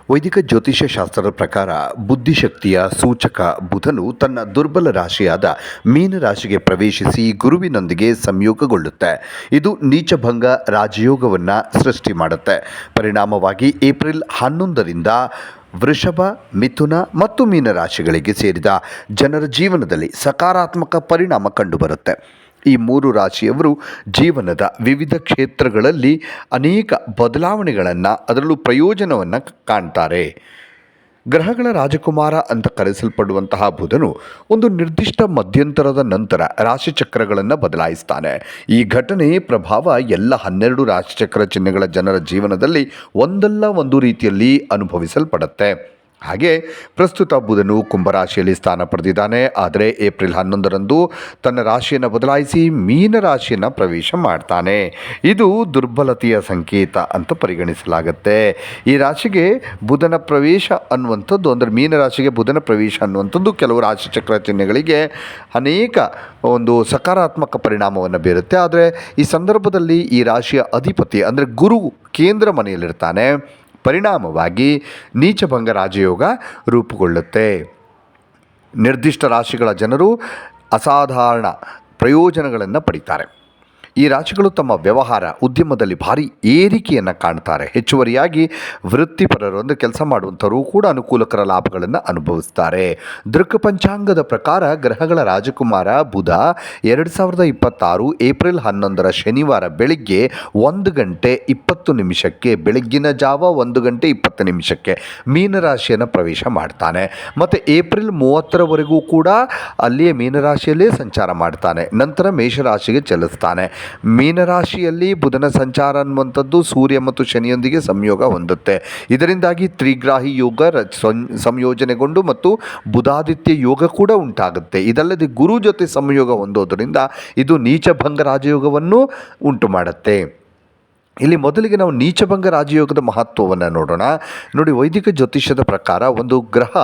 ವೈದಿಕ ಜ್ಯೋತಿಷ್ಯ ಶಾಸ್ತ್ರದ ಪ್ರಕಾರ ಬುದ್ಧಿಶಕ್ತಿಯ ಸೂಚಕ ಬುಧನು ತನ್ನ ದುರ್ಬಲ ರಾಶಿಯಾದ ಮೀನ ರಾಶಿಗೆ ಪ್ರವೇಶಿಸಿ ಗುರುವಿನೊಂದಿಗೆ ಸಂಯೋಗಗೊಳ್ಳುತ್ತೆ. ಇದು ನೀಚಭಂಗ ರಾಜಯೋಗವನ್ನು ಸೃಷ್ಟಿ ಮಾಡುತ್ತೆ. ಪರಿಣಾಮವಾಗಿ ಏಪ್ರಿಲ್ 11ರಿಂದ ವೃಷಭ, ಮಿಥುನ ಮತ್ತು ಮೀನ ರಾಶಿಗಳಿಗೆ ಸೇರಿದ ಜನರ ಜೀವನದಲ್ಲಿ ಸಕಾರಾತ್ಮಕ ಪರಿಣಾಮ ಕಂಡುಬರುತ್ತೆ. ಈ ಮೂರು ರಾಶಿಯವರು ಜೀವನದ ವಿವಿಧ ಕ್ಷೇತ್ರಗಳಲ್ಲಿ ಅನೇಕ ಬದಲಾವಣೆಗಳನ್ನು, ಅದರಲ್ಲೂ ಪ್ರಯೋಜನವನ್ನು ಕಾಣ್ತಾರೆ. ಗ್ರಹಗಳ ರಾಜಕುಮಾರ ಅಂತ ಕರೆಸಲ್ಪಡುವಂತಹ ಬುಧನು ಒಂದು ನಿರ್ದಿಷ್ಟ ಮಧ್ಯಂತರದ ನಂತರ ರಾಶಿಚಕ್ರಗಳನ್ನು ಬದಲಾಯಿಸ್ತಾನೆ. ಈ ಘಟನೆ ಪ್ರಭಾವ ಎಲ್ಲ 12 ರಾಶಿಚಕ್ರ ಚಿಹ್ನೆಗಳ ಜನರ ಜೀವನದಲ್ಲಿ ಒಂದಲ್ಲ ಒಂದು ರೀತಿಯಲ್ಲಿ ಅನುಭವಿಸಲ್ಪಡುತ್ತೆ. ಹಾಗೆ ಪ್ರಸ್ತುತ ಬುಧನು ಕುಂಭರಾಶಿಯಲ್ಲಿ ಸ್ಥಾನ ಪಡೆದಿದ್ದಾನೆ. ಆದರೆ ಏಪ್ರಿಲ್ 11ರಂದು ತನ್ನ ರಾಶಿಯನ್ನು ಬದಲಾಯಿಸಿ ಮೀನ ರಾಶಿಯನ್ನು ಪ್ರವೇಶ ಮಾಡ್ತಾನೆ. ಇದು ದುರ್ಬಲತೆಯ ಸಂಕೇತ ಅಂತ ಪರಿಗಣಿಸಲಾಗುತ್ತೆ. ಈ ರಾಶಿಗೆ ಬುಧನ ಪ್ರವೇಶ ಅನ್ನುವಂಥದ್ದು, ಅಂದರೆ ಮೀನ ರಾಶಿಗೆ ಬುಧನ ಪ್ರವೇಶ ಅನ್ನುವಂಥದ್ದು ಕೆಲವು ರಾಶಿಚಕ್ರ ಚಿಹ್ನೆಗಳಿಗೆ ಅನೇಕ ಒಂದು ಸಕಾರಾತ್ಮಕ ಪರಿಣಾಮವನ್ನು ಬೀರುತ್ತೆ. ಆದರೆ ಈ ಸಂದರ್ಭದಲ್ಲಿ ಈ ರಾಶಿಯ ಅಧಿಪತಿ ಅಂದರೆ ಗುರು ಕೇಂದ್ರ ಮನೆಯಲ್ಲಿರ್ತಾನೆ. ಪರಿಣಾಮವಾಗಿ ನೀಚಭಂಗ ರಾಜಯೋಗ ರೂಪುಗೊಳ್ಳುತ್ತೆ. ನಿರ್ದಿಷ್ಟ ರಾಶಿಗಳ ಜನರು ಅಸಾಧಾರಣ ಪ್ರಯೋಜನಗಳನ್ನು ಪಡಿತಾರೆ. ಈ ರಾಶಿಗಳು ತಮ್ಮ ವ್ಯವಹಾರ ಉದ್ಯಮದಲ್ಲಿ ಭಾರಿ ಏರಿಕೆಯನ್ನು ಕಾಣ್ತಾರೆ. ಹೆಚ್ಚುವರಿಯಾಗಿ ವೃತ್ತಿಪರರು ಅಂದರೆ ಕೆಲಸ ಮಾಡುವಂಥವರು ಕೂಡ ಅನುಕೂಲಕರ ಲಾಭಗಳನ್ನು ಅನುಭವಿಸ್ತಾರೆ. ದೃಕ್ ಪಂಚಾಂಗದ ಪ್ರಕಾರ ಗ್ರಹಗಳ ರಾಜಕುಮಾರ ಬುಧ 2026 ಏಪ್ರಿಲ್ 11ರ ಶನಿವಾರ ಬೆಳಿಗ್ಗೆ 1:20 ಬೆಳಗ್ಗಿನ ಜಾವ 1:20 ಮೀನರಾಶಿಯನ್ನು ಪ್ರವೇಶ ಮಾಡ್ತಾನೆ. ಮತ್ತು ಏಪ್ರಿಲ್ 30ರವರೆಗೂ ಕೂಡ ಅಲ್ಲಿಯೇ ಮೀನರಾಶಿಯಲ್ಲೇ ಸಂಚಾರ ಮಾಡ್ತಾನೆ. ನಂತರ ಮೇಷರಾಶಿಗೆ ಚಲಿಸ್ತಾನೆ. ಮೀನರಾಶಿಯಲ್ಲಿ ಬುಧನ ಸಂಚಾರ ಅನ್ನುವಂಥದ್ದು ಸೂರ್ಯ ಮತ್ತು ಶನಿಯೊಂದಿಗೆ ಸಂಯೋಗ ಹೊಂದುತ್ತೆ. ಇದರಿಂದಾಗಿ ತ್ರಿಗ್ರಾಹಿ ಯೋಗ ಸಂಯೋಜನೆಗೊಂಡು ಮತ್ತು ಬುಧಾದಿತ್ಯ ಯೋಗ ಕೂಡ ಉಂಟಾಗುತ್ತೆ. ಇದಲ್ಲದೆ ಗುರು ಜೊತೆ ಸಂಯೋಗ ಹೊಂದೋದರಿಂದ ಇದು ನೀಚಭಂಗ ರಾಜಯೋಗವನ್ನು ಉಂಟು ಮಾಡುತ್ತೆ. ಇಲ್ಲಿ ಮೊದಲಿಗೆ ನಾವು ನೀಚಭಂಗ ರಾಜಯೋಗದ ಮಹತ್ವವನ್ನು ನೋಡೋಣ. ನೋಡಿ, ವೈದಿಕ ಜ್ಯೋತಿಷ್ಯದ ಪ್ರಕಾರ ಒಂದು ಗ್ರಹ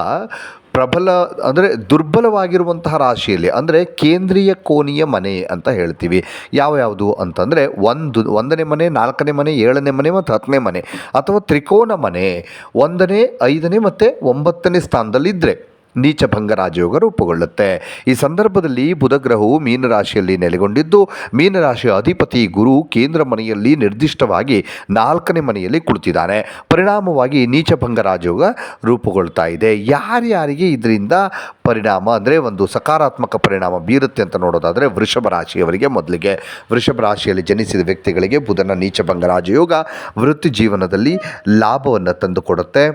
ಪ್ರಬಲ ಅಂದರೆ ದುರ್ಬಲವಾಗಿರುವಂತಹ ರಾಶಿಯಲ್ಲಿ, ಅಂದರೆ ಕೇಂದ್ರೀಯ ಕೋನೀಯ ಮನೆ ಅಂತ ಹೇಳ್ತೀವಿ. ಯಾವುದು ಅಂತಂದರೆ 1ನೇ ಮನೆ, 4ನೇ ಮನೆ, 7ನೇ ಮನೆ ಮತ್ತು 10ನೇ ಮನೆ, ಅಥವಾ ತ್ರಿಕೋನ ಮನೆ 1ನೇ, 5ನೇ ಮತ್ತು 9ನೇ ಸ್ಥಾನದಲ್ಲಿದ್ದರೆ ನೀಚಭಂಗ ರಾಜಯೋಗ ರೂಪುಗೊಳ್ಳುತ್ತೆ. ಈ ಸಂದರ್ಭದಲ್ಲಿ ಬುಧಗ್ರಹವು ಮೀನರಾಶಿಯಲ್ಲಿ ನೆಲೆಗೊಂಡಿದ್ದು, ಮೀನರಾಶಿಯ ಅಧಿಪತಿ ಗುರು ಕೇಂದ್ರ ಮನೆಯಲ್ಲಿ ನಿರ್ದಿಷ್ಟವಾಗಿ 4ನೇ ಮನೆಯಲ್ಲಿ ಕುಳಿತಿದ್ದಾನೆ. ಪರಿಣಾಮವಾಗಿ ನೀಚಭಂಗ ರಾಜಯೋಗ ರೂಪುಗೊಳ್ತಾ ಇದೆ. ಯಾರ್ಯಾರಿಗೆ ಇದರಿಂದ ಪರಿಣಾಮ ಅಂದರೆ ಒಂದು ಸಕಾರಾತ್ಮಕ ಪರಿಣಾಮ ಬೀರುತ್ತೆ ಅಂತ ನೋಡೋದಾದರೆ ವೃಷಭ ರಾಶಿಯವರಿಗೆ, ಮೊದಲಿಗೆ ವೃಷಭ ರಾಶಿಯಲ್ಲಿ ಜನಿಸಿದ ವ್ಯಕ್ತಿಗಳಿಗೆ ಬುಧನ ನೀಚಭಂಗ ರಾಜಯೋಗ ವೃತ್ತಿ ಜೀವನದಲ್ಲಿ ಲಾಭವನ್ನು ತಂದುಕೊಡುತ್ತೆ.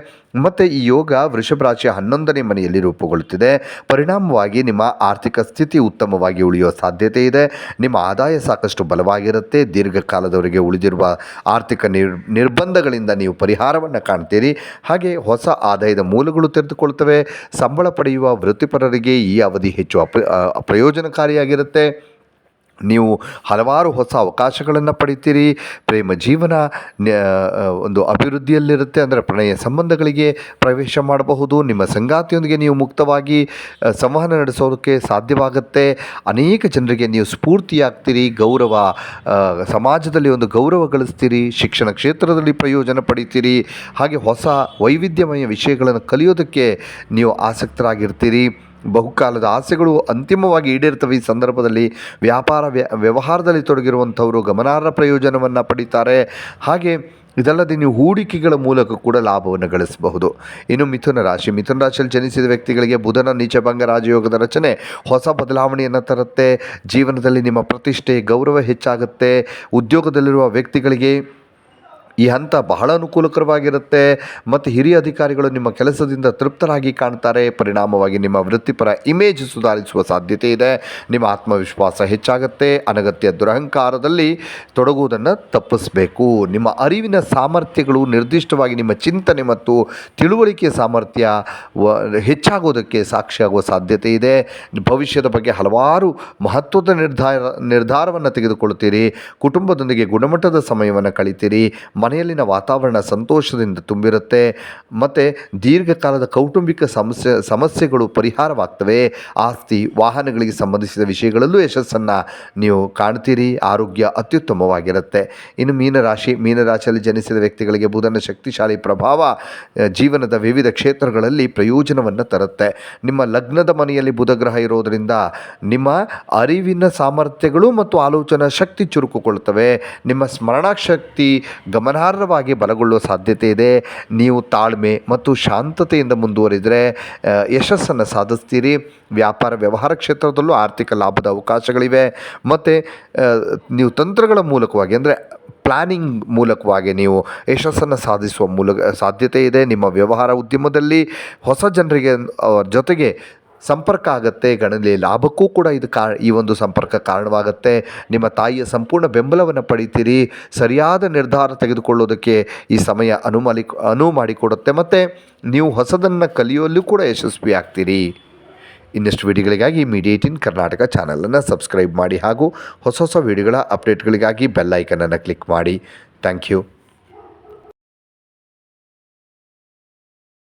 ಮತ್ತು ಈ ಯೋಗ ವೃಷಭ ರಾಶಿಯ 11ನೇ ಮನೆಯಲ್ಲಿ ರೂಪುಗೊಳ್ಳುತ್ತಿದೆ. ಪರಿಣಾಮವಾಗಿ ನಿಮ್ಮ ಆರ್ಥಿಕ ಸ್ಥಿತಿ ಉತ್ತಮವಾಗಿ ಉಳಿಯುವ ಸಾಧ್ಯತೆ ಇದೆ. ನಿಮ್ಮ ಆದಾಯ ಸಾಕಷ್ಟು ಬಲವಾಗಿರುತ್ತೆ. ದೀರ್ಘಕಾಲದವರೆಗೆ ಉಳಿದಿರುವ ಆರ್ಥಿಕ ನಿರ್ಬಂಧಗಳಿಂದ ನೀವು ಪರಿಹಾರವನ್ನು ಕಾಣ್ತೀರಿ. ಹಾಗೆ ಹೊಸ ಆದಾಯದ ಮೂಲಗಳು ತೆರೆದುಕೊಳ್ತವೆ. ಸಂಬಳ ಪಡೆಯುವ ವೃತ್ತಿಪರರಿಗೆ ಈ ಅವಧಿ ಹೆಚ್ಚು ಪ್ರಯೋಜನಕಾರಿಯಾಗಿರುತ್ತೆ. ನೀವು ಹಲವಾರು ಹೊಸ ಅವಕಾಶಗಳನ್ನು ಪಡಿತೀರಿ. ಪ್ರೇಮ ಜೀವನ ಒಂದು ಅಭಿವೃದ್ಧಿಯಲ್ಲಿರುತ್ತೆ. ಅಂದರೆ ಪ್ರಣಯ ಸಂಬಂಧಗಳಿಗೆ ಪ್ರವೇಶ ಮಾಡಬಹುದು. ನಿಮ್ಮ ಸಂಗಾತಿಯೊಂದಿಗೆ ನೀವು ಮುಕ್ತವಾಗಿ ಸಂವಹನ ನಡೆಸೋದಕ್ಕೆ ಸಾಧ್ಯವಾಗುತ್ತೆ. ಅನೇಕ ಜನರಿಗೆ ನೀವು ಸ್ಫೂರ್ತಿಯಾಗ್ತೀರಿ. ಸಮಾಜದಲ್ಲಿ ಒಂದು ಗೌರವ ಗಳಿಸ್ತೀರಿ. ಶಿಕ್ಷಣ ಕ್ಷೇತ್ರದಲ್ಲಿ ಪ್ರಯೋಜನ ಪಡಿತೀರಿ. ಹಾಗೆ ಹೊಸ ವೈವಿಧ್ಯಮಯ ವಿಷಯಗಳನ್ನು ಕಲಿಯೋದಕ್ಕೆ ನೀವು ಆಸಕ್ತರಾಗಿರ್ತೀರಿ. ಬಹುಕಾಲದ ಆಸೆಗಳು ಅಂತಿಮವಾಗಿ ಈಡೇರ್ತವೆ. ಈ ಸಂದರ್ಭದಲ್ಲಿ ವ್ಯವಹಾರದಲ್ಲಿ ತೊಡಗಿರುವಂಥವರು ಗಮನಾರ್ಹ ಪ್ರಯೋಜನವನ್ನು ಪಡೀತಾರೆ. ಹಾಗೆ ಇದಲ್ಲದೆ ನೀವು ಹೂಡಿಕೆಗಳ ಮೂಲಕ ಕೂಡ ಲಾಭವನ್ನು ಗಳಿಸಬಹುದು. ಇನ್ನು ಮಿಥುನ ರಾಶಿಯಲ್ಲಿ ಜನಿಸಿದ ವ್ಯಕ್ತಿಗಳಿಗೆ ಬುಧನ ನೀಚಭಂಗ ರಾಜಯೋಗದ ರಚನೆ ಹೊಸ ಬದಲಾವಣೆಯನ್ನು ತರುತ್ತೆ. ಜೀವನದಲ್ಲಿ ನಿಮ್ಮ ಪ್ರತಿಷ್ಠೆ, ಗೌರವ ಹೆಚ್ಚಾಗುತ್ತೆ. ಉದ್ಯೋಗದಲ್ಲಿರುವ ವ್ಯಕ್ತಿಗಳಿಗೆ ಈ ಹಂತ ಬಹಳ ಅನುಕೂಲಕರವಾಗಿರುತ್ತೆ. ಮತ್ತು ಹಿರಿಯ ಅಧಿಕಾರಿಗಳು ನಿಮ್ಮ ಕೆಲಸದಿಂದ ತೃಪ್ತರಾಗಿ ಕಾಣ್ತಾರೆ. ಪರಿಣಾಮವಾಗಿ ನಿಮ್ಮ ವೃತ್ತಿಪರ ಇಮೇಜ್ ಸುಧಾರಿಸುವ ಸಾಧ್ಯತೆ ಇದೆ. ನಿಮ್ಮ ಆತ್ಮವಿಶ್ವಾಸ ಹೆಚ್ಚಾಗುತ್ತೆ. ಅನಗತ್ಯ ದುರಹಂಕಾರದಲ್ಲಿ ತೊಡಗುವುದನ್ನು ತಪ್ಪಿಸಬೇಕು. ನಿಮ್ಮ ಅರಿವಿನ ಸಾಮರ್ಥ್ಯಗಳು, ನಿರ್ದಿಷ್ಟವಾಗಿ ನಿಮ್ಮ ಚಿಂತನೆ ಮತ್ತು ತಿಳುವಳಿಕೆಯ ಸಾಮರ್ಥ್ಯ ಹೆಚ್ಚಾಗೋದಕ್ಕೆ ಸಾಕ್ಷಿಯಾಗುವ ಸಾಧ್ಯತೆ ಇದೆ. ಭವಿಷ್ಯದ ಬಗ್ಗೆ ಹಲವಾರು ಮಹತ್ವದ ನಿರ್ಧಾರವನ್ನು ತೆಗೆದುಕೊಳ್ತೀರಿ. ಕುಟುಂಬದೊಂದಿಗೆ ಗುಣಮಟ್ಟದ ಸಮಯವನ್ನು ಕಳಿತೀರಿ. ಮನೆಯಲ್ಲಿನ ವಾತಾವರಣ ಸಂತೋಷದಿಂದ ತುಂಬಿರುತ್ತೆ ಮತ್ತು ದೀರ್ಘಕಾಲದ ಕೌಟುಂಬಿಕ ಸಮಸ್ಯೆಗಳು ಪರಿಹಾರವಾಗ್ತವೆ. ಆಸ್ತಿ ವಾಹನಗಳಿಗೆ ಸಂಬಂಧಿಸಿದ ವಿಷಯಗಳಲ್ಲೂ ಯಶಸ್ಸನ್ನು ನೀವು ಕಾಣ್ತೀರಿ. ಆರೋಗ್ಯ ಅತ್ಯುತ್ತಮವಾಗಿರುತ್ತೆ. ಇನ್ನು ಮೀನರಾಶಿಯಲ್ಲಿ ಜನಿಸಿದ ವ್ಯಕ್ತಿಗಳಿಗೆ ಬುಧನ ಶಕ್ತಿಶಾಲಿ ಪ್ರಭಾವ ಜೀವನದ ವಿವಿಧ ಕ್ಷೇತ್ರಗಳಲ್ಲಿ ಪ್ರಯೋಜನವನ್ನು ತರುತ್ತೆ. ನಿಮ್ಮ ಲಗ್ನದ ಮನೆಯಲ್ಲಿ ಬುಧ ಗ್ರಹ ಇರೋದರಿಂದ ನಿಮ್ಮ ಅರಿವಿನ ಸಾಮರ್ಥ್ಯಗಳು ಮತ್ತು ಆಲೋಚನಾ ಶಕ್ತಿ ಚುರುಕುಗೊಳ್ಳುತ್ತವೆ. ನಿಮ್ಮ ಸ್ಮರಣಶಕ್ತಿ ಗಮನಾರ್ಹವಾಗಿ ಬಲಗೊಳ್ಳುವ ಸಾಧ್ಯತೆ ಇದೆ. ನೀವು ತಾಳ್ಮೆ ಮತ್ತು ಶಾಂತತೆಯಿಂದ ಮುಂದುವರಿದರೆ ಯಶಸ್ಸನ್ನು ಸಾಧಿಸ್ತೀರಿ. ವ್ಯವಹಾರ ಕ್ಷೇತ್ರದಲ್ಲೂ ಆರ್ಥಿಕ ಲಾಭದ ಅವಕಾಶಗಳಿವೆ. ಮತ್ತು ನೀವು ತಂತ್ರಗಳ ಮೂಲಕವಾಗಿ ಅಂದರೆ ಪ್ಲ್ಯಾನಿಂಗ್ ಮೂಲಕವಾಗಿ ನೀವು ಯಶಸ್ಸನ್ನು ಸಾಧಿಸುವ ಸಾಧ್ಯತೆ ಇದೆ. ನಿಮ್ಮ ವ್ಯವಹಾರ ಉದ್ಯಮದಲ್ಲಿ ಹೊಸ ಜನರಿಗೆ ಜೊತೆಗೆ ಸಂಪರ್ಕ ಆಗುತ್ತೆ. ಲಾಭಕ್ಕೂ ಕೂಡ ಈ ಒಂದು ಸಂಪರ್ಕ ಕಾರಣವಾಗುತ್ತೆ. ನಿಮ್ಮ ತಾಯಿಯ ಸಂಪೂರ್ಣ ಬೆಂಬಲವನ್ನು ಪಡಿತೀರಿ. ಸರಿಯಾದ ನಿರ್ಧಾರ ತೆಗೆದುಕೊಳ್ಳೋದಕ್ಕೆ ಈ ಸಮಯ ಅನುವು ಮಾಡಿಕೊಡುತ್ತೆ. ಮತ್ತು ನೀವು ಹೊಸದನ್ನು ಕಲಿಯುವಲ್ಲೂ ಕೂಡ ಯಶಸ್ವಿ ಆಗ್ತೀರಿ. ಇನ್ನಷ್ಟು ವಿಡಿಯೋಗಳಿಗಾಗಿ ಮೀಡಿಯಾ18 ಕರ್ನಾಟಕ ಚಾನಲನ್ನು ಸಬ್ಸ್ಕ್ರೈಬ್ ಮಾಡಿ ಹಾಗೂ ಹೊಸ ವಿಡಿಯೋಗಳ ಅಪ್ಡೇಟ್ಗಳಿಗಾಗಿ ಬೆಲ್ ಐಕನನ್ನು ಕ್ಲಿಕ್ ಮಾಡಿ. Thank you.